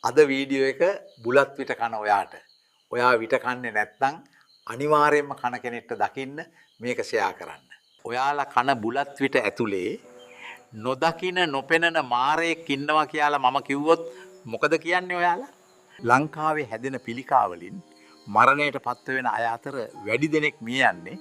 අද වීඩියෝ එක බුලත් විට කන ඔයාට. ඔයා විට කන්නේ නැත්නම් අනිවාර්යයෙන්ම කන කෙනෙක්ට දකින්න මේක ෂෙයා කරන්න. ඔයාලා කන බුලත් විට ඇතුලේ නොදකින නොපෙනෙන මාරයෙක් ඉන්නවා කියලා මම කිව්වොත් මොකද කියන්නේ ඔයාලා? ලංකාවේ හැදෙන පිළිකා වලින් මරණයට පත් වෙන අය අතර වැඩි දෙනෙක් මිය යන්නේ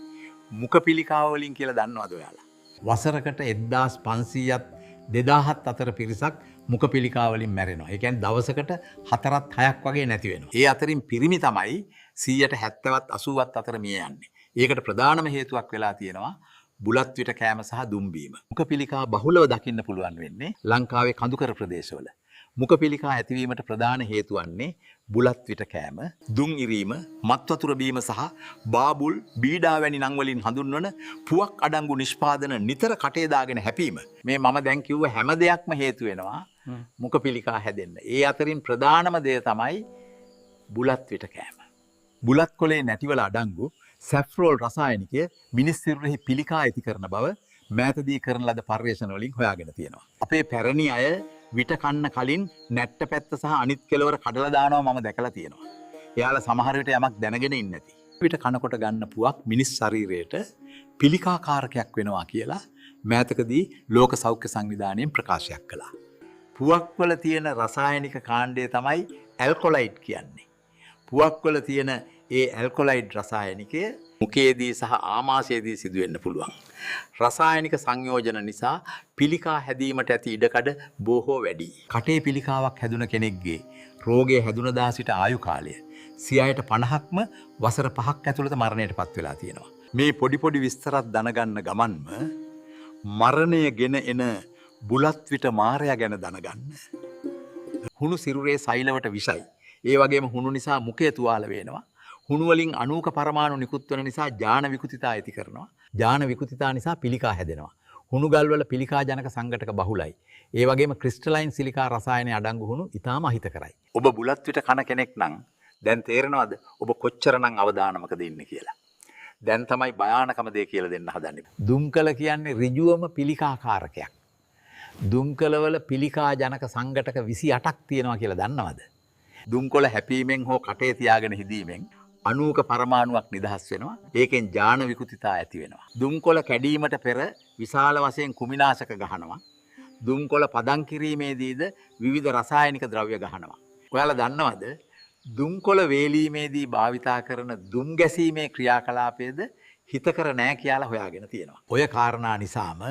මුඛ පිළිකා වලින් කියලා දන්නවද ඔයාලා? වසරකට 1500ත් 2000ත් අතර පිරිසක් මුඛ පිළිකා වලින් මැරෙනවා. ඒ කියන්නේ දවසකට 4ක් 6ක් වගේ නැති වෙනවා. ඒ අතරින් පිරිමි තමයි 170ත් 80ත් අතර මිය යන්නේ. ඒකට ප්‍රධානම හේතුවක් වෙලා තියෙනවා බුලත් විට කෑම සහ දුම්බීම. මුඛ පිළිකා බහුලව දකින්න පුළුවන් වෙන්නේ ලංකාවේ කඳුකර ප්‍රදේශවල. මුඛ පිළිකා ඇතිවීමට ප්‍රධාන හේතු වන්නේ බුලත් විට කෑම, දුම් ඉරීම, මත් වතුර බීම සහ බාබුල්, බීඩා වැනි නම් වලින් හඳුන්වන පුවක් අඩංගු නිෂ්පාදන නිතර කටේ දාගෙන හැපීම. මේ මම දැන් කිව්ව හැම දෙයක්ම හේතු වෙනවා මුඛ පිළිකා හැදෙන්න. ඒ අතරින් ප්‍රධානම දේ තමයි බුලත් විට කෑම. බුලත් කොලේ නැතිවල අඩංගු සැෆ්රෝල් රසායනිකය මිනිස් සිරුරෙහි පිළිකා ඇති කරන බව මෑතදී කරන ලද පර්යේෂණ වලින් හොයාගෙන තියෙනවා. අපේ පැරණි අය විට කන්න කලින් නැට්ට පැත්ත සහ අනිත් කෙලවර කඩලා දානවා මම දැකලා තියෙනවා. එයාලා සමහර විට යමක් දැනගෙන ඉන්නේ නැති. විට කනකොට ගන්න පුවක් මිනිස් ශරීරයට පිළිකාකාරකයක් වෙනවා කියලා මෑතකදී ලෝක සෞඛ්‍ය සංවිධානයෙන් ප්‍රකාශයක් කළා. පුවක්වල තියෙන රසායනික කාණ්ඩය තමයි ඇල්කොලයිඩ් කියන්නේ. පුවක්වල තියෙන ඒ ඇල්කොලයිඩ් රසායනිකය මුඛයේදී සහ ආමාශයේදී සිදුවෙන්න පුළුවන්. රසායනික සංයෝජන නිසා පිළිකා හැදීමට ඇති ඉඩකඩ බොහෝ වැඩි. කටේ පිළිකාවක් හැදුන කෙනෙක්ගේ රෝගය හැදුනදා සිට ආයු කාලය 50%ක්ම වසර 5ක් ඇතුළත මරණයට පත් වෙලා තියෙනවා. මේ පොඩි විස්තරත් දැනගන්න ගමන්ම මරණය ගෙන එන බුලත් විට මාරයා ගැන දැනගන්න. හුණු සිරුරේ සෛලවට විෂයි. ඒ වගේම හුණු නිසා මුඛය තුවාල වෙනවා. හුණු වලින් අණුක පරමාණු නිකුත් වෙන නිසා ජාන විකෘතිතා ඇති කරනවා. ජාන විකෘතිතා නිසා පිළිකා හැදෙනවා. හුණු ගල් වල පිළිකා ජනක සංඝටක බහුලයි. ඒ වගේම ක්‍රිස්ටලයින් සිලිකා රසායනයේ අඩංගු හුණු ඊටාම අහිතකරයි. ඔබ බුලත් විට කන කෙනෙක් නම් දැන් තේරෙනවද ඔබ කොච්චරනම් අවදානමකද ඉන්නේ කියලා. දැන් තමයි භයානකම දේ කියලා දෙන්න හදන්නේ. දුම්කල කියන්නේ ඍජුවම පිළිකාකාරකයක්. දුම්කලවල පිළිකා ජනක සංඝටක 28ක් තියෙනවා කියලා දන්නවද? දුම්කොළ හැපීමෙන් හෝ කටේ තියාගෙන හිදීමෙන් අණුක පරමාණුවක් නිදහස් වෙනවා. ඒකෙන් ජාන විකෘතිතා ඇති වෙනවා. දුම්කොළ කැඩීමට පෙර විශාල වශයෙන් කුමිනාශක ගහනවා. දුම්කොළ පදම් කිරීමේදීද විවිධ රසායනික ද්‍රව්‍ය ගහනවා. ඔයාලා දන්නවද? දුම්කොළ වේලීමේදී භාවිතා කරන දුම් ගැසීමේ ක්‍රියාකලාපයේද හිතකර නැහැ කියලා හොයාගෙන තියෙනවා. ඔය කාරණා නිසාම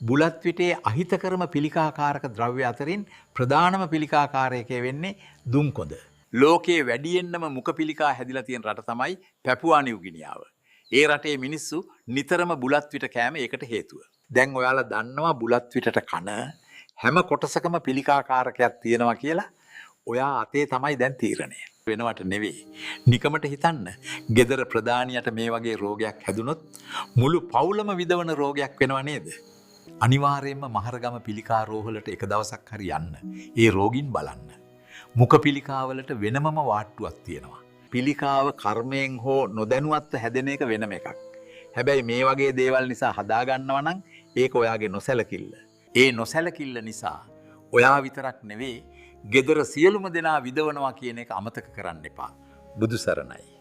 බුලත් විටේ අහිතකරම පිළිකාකාරක ද්‍රව්‍ය අතරින් ප්‍රධානම පිළිකාකාරකය වෙන්නේ දුම්කොඳ. ලෝකයේ වැඩියෙන්ම මුඛ පිළිකා හැදිලා තියෙන රට තමයි පැපුවා නිව්ගිනියාව. ඒ රටේ මිනිස්සු නිතරම බුලත් විට කෑම ඒකට හේතුව. දැන් ඔයාලා දන්නවා බුලත් විටට කන හැම කොටසකම පිළිකාකාරකයක් තියෙනවා කියලා. ඔයා අතේ තමයි දැන් තීරණය. වෙනවට නෙවෙයි. නිකමට හිතන්න. gedara ප්‍රධානියට මේ වගේ රෝගයක් හැදුනොත් මුළු පවුලම විදවන රෝගයක් වෙනව නේද? අනිවාර්යයෙන්ම මහරගම පිළිකා රෝහලට එක දවසක් හරි යන්න. ඒ රෝගීන් බලන්න. මුඛ පිළිකාවලට වෙනමම වාට්ටුවක් තියෙනවා. පිළිකාව කර්මයෙන් හෝ නොදැනුවත්ව හැදෙන එක වෙනම එකක්. හැබැයි මේ වගේ දේවල් නිසා හදාගන්නවා නම් ඒක ඔයාගේ නොසැලකිල්ල. ඒ නොසැලකිල්ල නිසා ඔයා විතරක් නෙවෙයි gedara සියලුම දෙනා විදවනවා කියන එක අමතක කරන්න එපා. බුදු සරණයි.